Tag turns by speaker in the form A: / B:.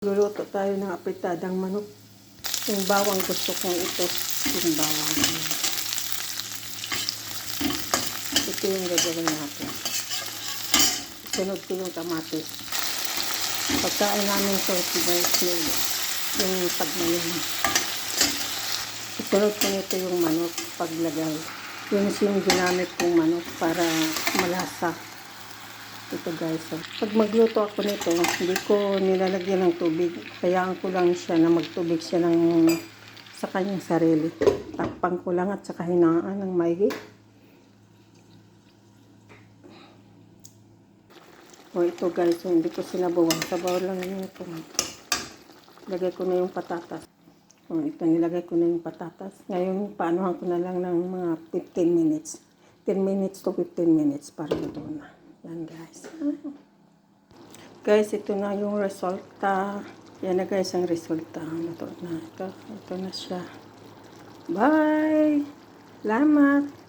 A: Luluto tayo ng apritadang manok. Yung bawang gusto kong ito. Yung bawang. Ito yung gagawin natin. Sunod ko yung kamatis. Pagkain namin ito, yung pagmayin. Sunod ko nito yung manok paglagay. Yun yung ginamit kong manok para malasa. Ito guys, pag magluto ako nito, hindi ko nilalagyan ng tubig. Hayaan ko lang siya na magtubig siya sa kanyang sarili. Takpan ko lang at saka hinaan ng maigi. O ito guys, hindi ko sinabawan. Sabaw lang yun ito. Lagay ko na yung patatas. O ito, nilagay ko na yung patatas. Ngayon, paanuhan ko na lang ng mga 15 minutes. 10 minutes to 15 minutes para luto na. Yan guys. Guys, ito na yung resulta. Yan na guys ang resulta. Ito na siya. Bye! Salamat!